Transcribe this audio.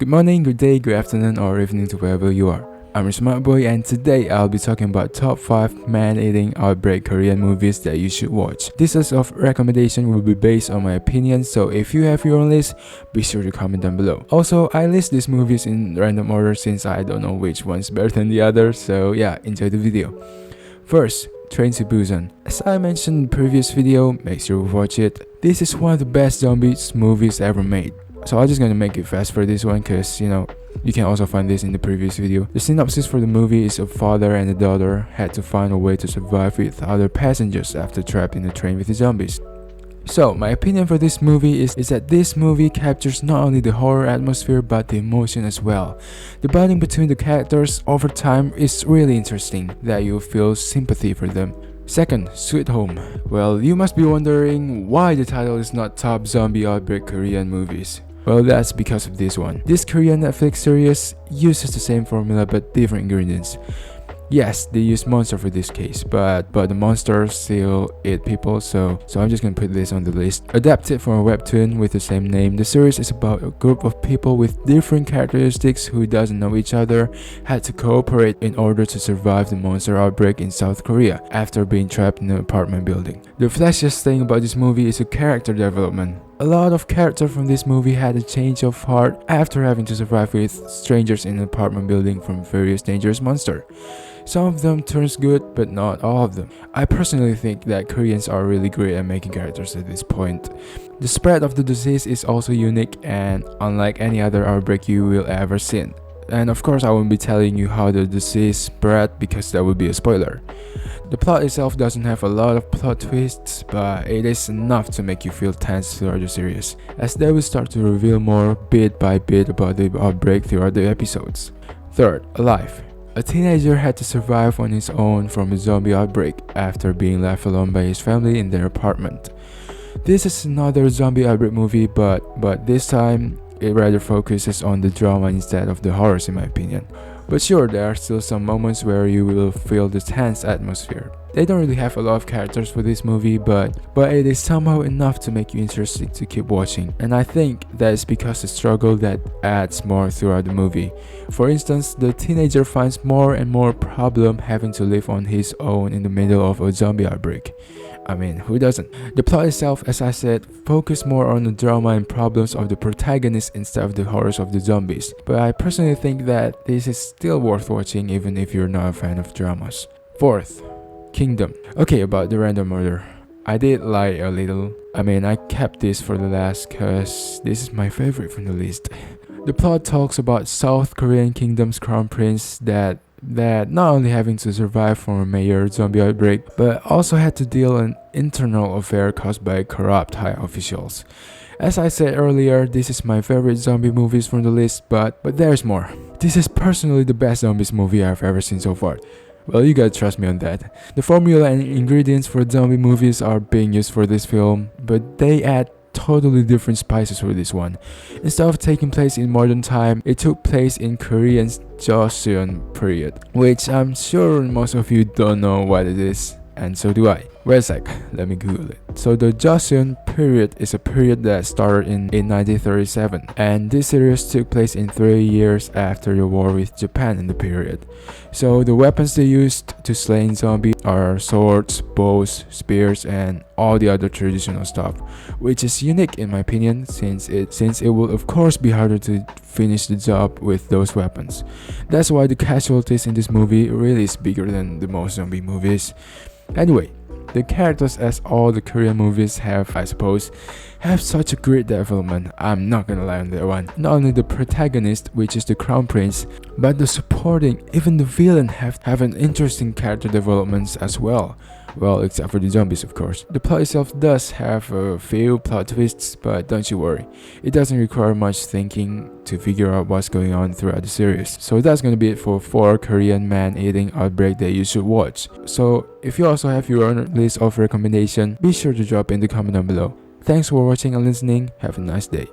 Good morning, good day, good afternoon, or evening to wherever you are. I'm your smart boy, and today I'll be talking about top 5 man-eating outbreak Korean movies that you should watch. This list of recommendation will be based on my opinion, so if you have your own list, be sure to comment down below. Also, I list these movies in random order since I don't know which one's better than the other, so yeah, enjoy the video. First, Train to Busan. As I mentioned in the previous video, make sure to watch it. This is one of the best zombies movies ever made. So I'm just gonna make it fast for this one cause you can also find this in the previous video. The synopsis for the movie is a father and a daughter had to find a way to survive with other passengers after trapped in a train with the zombies. So my opinion for this movie is that this movie captures not only the horror atmosphere but the emotion as well. The bonding between the characters over time is really interesting that you feel sympathy for them. Second, Sweet Home. Well, you must be wondering why the title is not Top Zombie Outbreak Korean Movies. Well, that's because of this one. This Korean Netflix series uses the same formula but different ingredients. Yes, they use monster for this case, but the monsters still eat people, so I'm just gonna put this on the list. Adapted from a webtoon with the same name, the series is about a group of people with different characteristics who doesn't know each other had to cooperate in order to survive the monster outbreak in South Korea after being trapped in an apartment building. The flashiest thing about this movie is the character development. A lot of characters from this movie had a change of heart after having to survive with strangers in an apartment building from various dangerous monsters. Some of them turns good, but not all of them. I personally think that Koreans are really great at making characters at this point. The spread of the disease is also unique and unlike any other outbreak you will ever see. And of course I won't be telling you how the disease spread because that would be a spoiler. The plot itself doesn't have a lot of plot twists, but it is enough to make you feel tense throughout the series, as they will start to reveal more bit by bit about the outbreak throughout the episodes. Third, Alive. A teenager had to survive on his own from a zombie outbreak after being left alone by his family in their apartment. This is another zombie outbreak movie, but this time it rather focuses on the drama instead of the horrors in my opinion. But sure, there are still some moments where you will feel the tense atmosphere. They don't really have a lot of characters for this movie, but it is somehow enough to make you interested to keep watching. And I think that is because the struggle that adds more throughout the movie. For instance, the teenager finds more and more problem having to live on his own in the middle of a zombie outbreak. I mean, who doesn't? The plot itself, as I said, focus more on the drama and problems of the protagonist instead of the horrors of the zombies. But I personally think that this is still worth watching even if you're not a fan of dramas. Fourth, Kingdom. Okay, about the random order. I did lie a little. I kept this for the last cause this is my favorite from the list. The plot talks about South Korean Kingdom's crown prince that not only having to survive from a major zombie outbreak, but also had to deal an internal affair caused by corrupt high officials. As I said earlier, this is my favorite zombie movies from the list, but there's more. This is personally the best zombies movie I've ever seen so far. Well, you gotta trust me on that. The formula and ingredients for zombie movies are being used for this film, but they add totally different spices for this one. Instead of taking place in modern time, it took place in Korean's Joseon period, which I'm sure most of you don't know what it is, and so do I. Wait a sec, let me Google it. So the Joseon period is a period that started in 1937, and this series took place in 3 years after the war with Japan in the period. So the weapons they used to slay zombies are swords, bows, spears, and all the other traditional stuff, which is unique in my opinion since it will of course be harder to finish the job with those weapons. That's why the casualties in this movie really is bigger than the most zombie movies. Anyway, the characters, as all the Korean movies have, I suppose, have such a great development. I'm not gonna lie on that one. Not only the protagonist, which is the crown prince, but the supporting, even the villain have an interesting character developments as well. Well, except for the zombies, of course. The plot itself does have a few plot twists, but don't you worry. It doesn't require much thinking to figure out what's going on throughout the series. So that's gonna be it for 4 Korean man-eating outbreak that you should watch. So if you also have your own list of recommendation, be sure to drop in the comment down below. Thanks for watching and listening. Have a nice day.